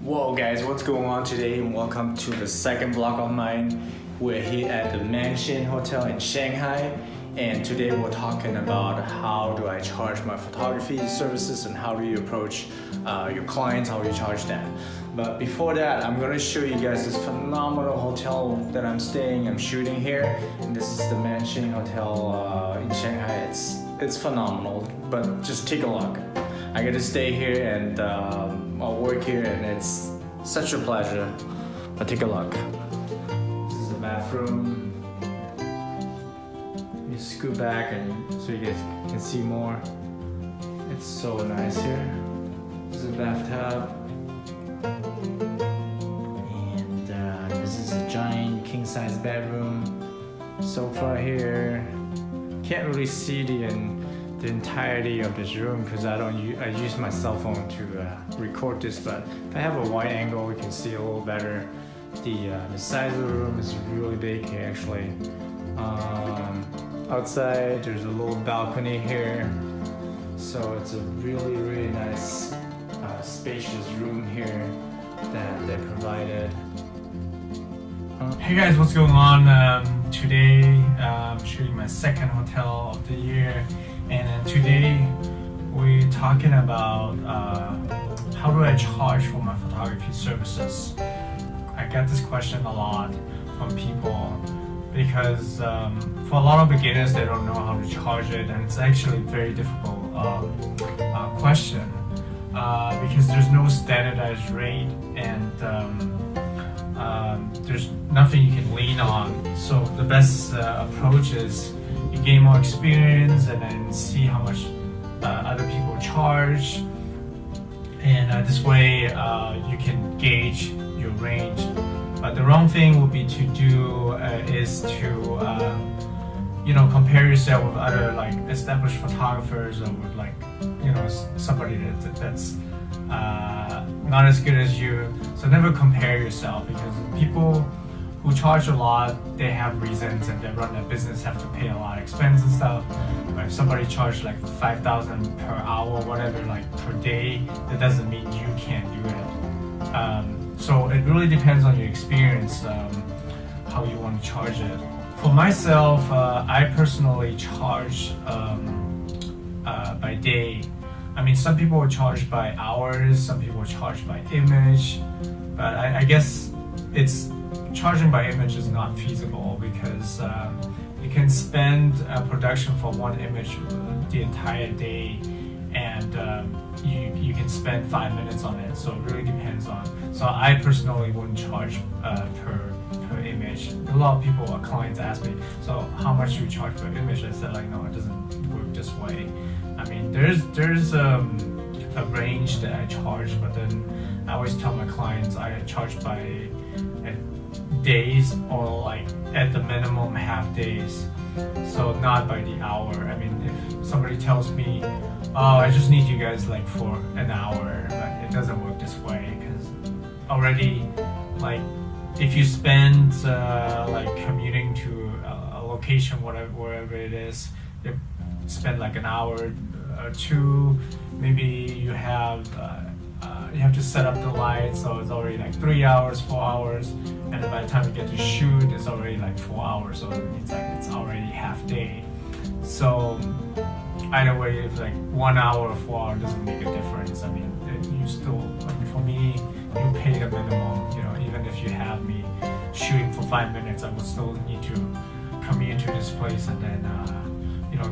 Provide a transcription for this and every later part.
Whoa guys, what's going on today? And welcome to the second vlog of mine. We're here at the Mansion Hotel in Shanghai, and today we're talking about how do I charge my photography services and how do you approach your clients, how you charge them. But before that, I'm gonna show you guys this phenomenal hotel that I'm staying, I'm shooting here. And this is the Mansion Hotel in Shanghai. It's phenomenal, but just take a look. I get to stay here and I'll work here, and it's such a pleasure. But take a look. This is the bathroom. You scoot back and so you guys can see more. It's so nice here. This is a bathtub. And this is a giant king-size bedroom. Sofa here. Can't really see the entirety of this room because I use my cell phone to record this, but if I have a wide angle we can see a little better. The size of the room is really big here actually. Outside there's a little balcony here, so it's a really nice spacious room here that they provided. Hey guys, what's going on? Today I'm shooting my second hotel of the year, and today we're talking about how do I charge for my photography services. I get this question a lot from people because for a lot of beginners they don't know how to charge it, and it's actually a very difficult question because there's no standardized rate, and there's nothing you can lean on. So the best approach is you gain more experience and then see how much other people charge, and this way you can gauge your range. But the wrong thing would be to do is to compare yourself with other like established photographers, or with like somebody that's not as good as you. So never compare yourself, because people who charge a lot, they have reasons and they run their business, have to pay a lot of expense and stuff. But if somebody charged like 5,000 per hour or whatever, like per day, that doesn't mean you can't do it. So it really depends on your experience, how you want to charge it. For myself, I personally charge by day. I mean, some people will charge by hours, some people will charge by image, but I guess charging by image is not feasible, because you can spend production for one image the entire day, and you can spend 5 minutes on it. So it really depends on. So I personally wouldn't charge per image. A lot of people, clients ask me, so how much do you charge per image? I said like, no, it doesn't work this way. I mean, there's a range that I charge, but then I always tell my clients I charge by days, or like at the minimum half days, so not by the hour. I mean, if somebody tells me, oh, I just need you guys like for an hour, but it doesn't work this way, because already like if you spend like commuting to a location, wherever it is, you spend like an hour or two, maybe you have to set up the lights, so it's already like 3 hours, 4 hours, and then by the time you get to shoot, it's already like 4 hours, so it's like it's already half day. So either way, if like 1 hour or 4 hours doesn't make a difference. I mean, you still, I mean, for me, you pay the minimum. Even if you have me shooting for 5 minutes, I would still need to commute to this place and then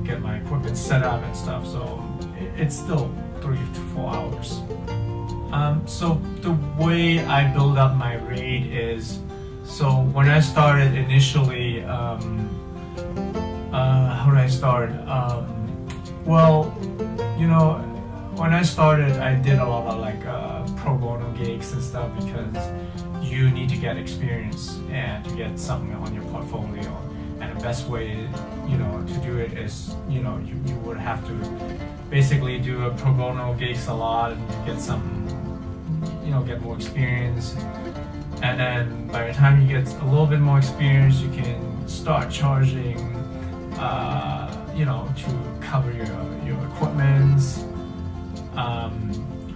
get my equipment set up and stuff. So it's still 3 to 4 hours. So the way I build up my rate is, so when I started initially, how did I start? When I started, I did a lot of like pro bono gigs and stuff, because you need to get experience and to get something on your portfolio. And the best way, to do it is, you would have to basically do a pro bono gigs a lot and get some, get more experience. And then by the time you get a little bit more experience, you can start charging, to cover your equipment.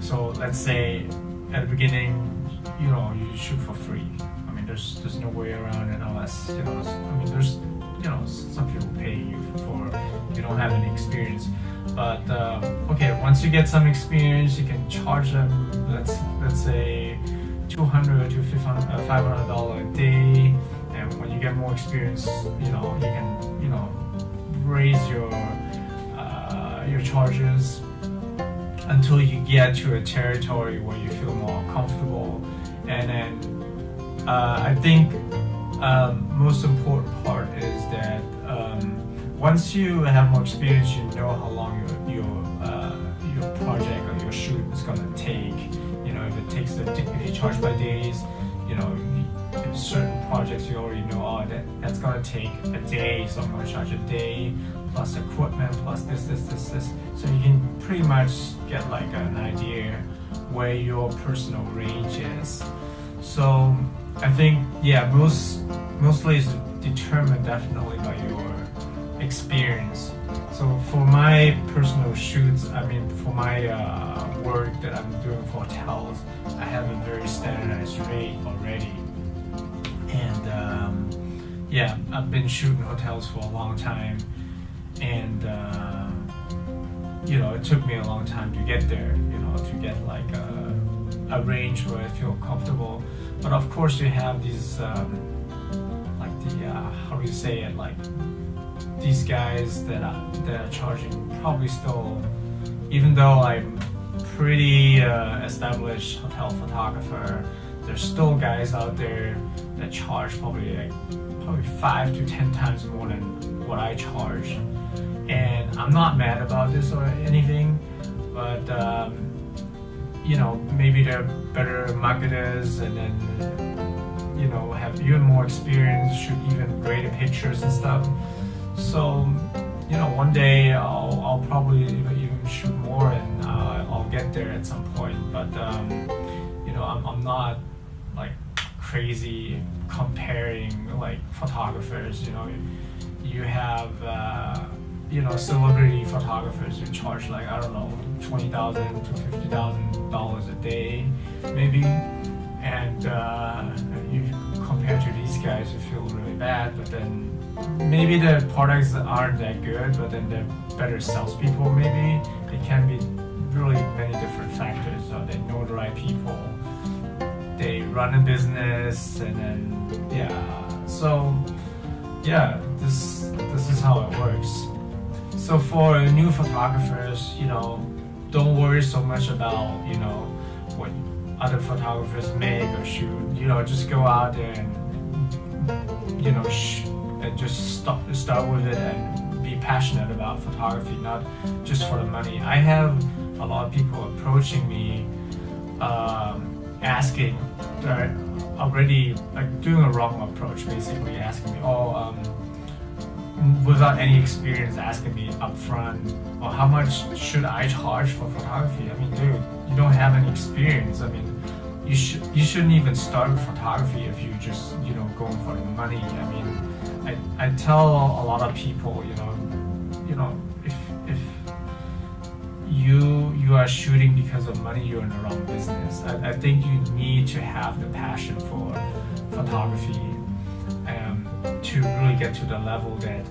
So let's say at the beginning you shoot for free. I mean, there's no way around it unless I mean, there's some people pay you for you don't have any experience. But okay, once you get some experience, you can charge them. Let's say $200 to $500 a day, and when you get more experience, you can raise your charges until you get to a territory where you feel more comfortable. And then I think most important part is that once you have more experience, you know how long your project or your shoot is gonna take. If you charge by days, if certain projects you already know, that's gonna take a day, so I'm gonna charge a day plus equipment plus this. So you can pretty much get like an idea where your personal range is. So I think mostly it's determined definitely by your experience. So for my personal shoots, I mean for my work that I'm doing for hotels, I have a very standardized rate already. And I've been shooting hotels for a long time, and it took me a long time to get there, to get like a range where I feel comfortable. But of course you have these how do you say it, like these guys that are charging probably still, even though I'm pretty established hotel photographer, there's still guys out there that charge probably 5 to 10 times more than what I charge. And I'm not mad about this or anything, but maybe they're better marketers, and then have even more experience, shoot even greater pictures and stuff. So one day I'll probably even shoot more, and I'll get there at some point. But I'm not like crazy comparing like photographers. You have celebrity photographers who charge like, I don't know, $20,000 to $50,000 a day maybe, and you compare to these guys, you feel really bad. But then maybe the products aren't that good, but then they're better salespeople. Maybe it can be really many different factors. So they know the right people, they run a business, and then this is how it works. So for new photographers, don't worry so much about what other photographers make or shoot. Just go out there and and just start with it and be passionate about photography, not just for the money. I have a lot of people approaching me, asking, they're already like doing a wrong approach, basically asking me, without any experience, asking me upfront, well, how much should I charge for photography? I mean, dude, you don't have any experience. I mean, you shouldn't even start with photography if you just going for the money. I mean, I tell a lot of people, if you are shooting because of money, you're in the wrong business. I think you need to have the passion for photography to really get to the level that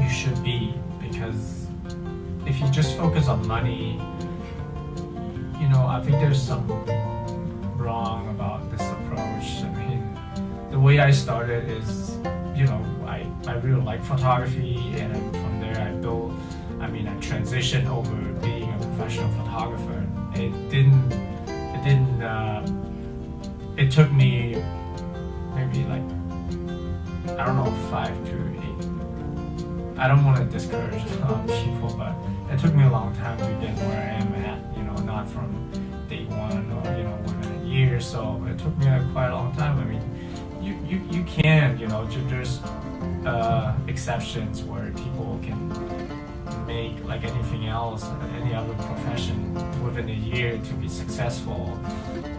you should be. Because if you just focus on money, I think there's something wrong about this approach. I mean, the way I started is, I really like photography, and then from there I transitioned over being a professional photographer. It took me maybe like, I don't know, 5 to 8. I don't want to discourage people, but it took me a long time to get where I am at, not from day one or, within a year. So it took me quite a long time. I mean, you can, there's exceptions where people can make like anything else, any other profession, within a year to be successful.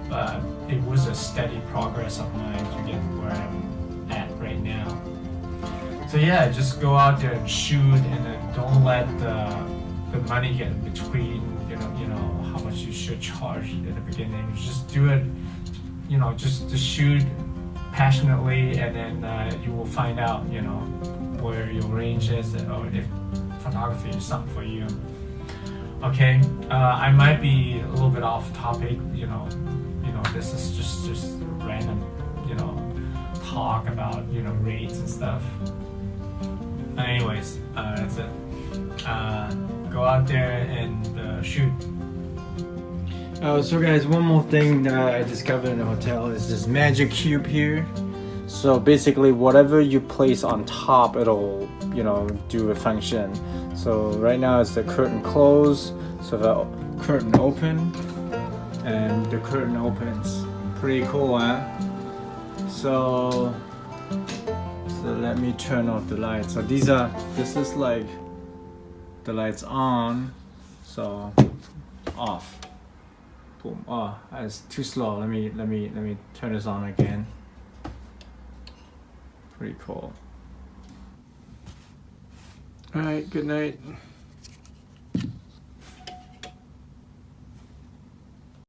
But it was a steady progress of mine to get where I'm at right now. So just go out there and shoot, and then don't let the money get in between, how much you shoot should charge at the beginning. Just do it, just shoot passionately, and then you will find out, where your range is, or if photography is something for you. Okay, I might be a little bit off topic. This is just random, talk about rates and stuff. Anyways, that's it. Go out there and shoot. So guys, one more thing that I discovered in the hotel is this magic cube here. So basically whatever you place on top, it'll do a function. So right now it's the curtain closed, so the curtain open, and the curtain opens. Pretty cool, huh? So let me turn off the lights. So this is like the lights on, so off. Boom. Oh, it's too slow. Let me turn this on again. Pretty cool. All right, good night.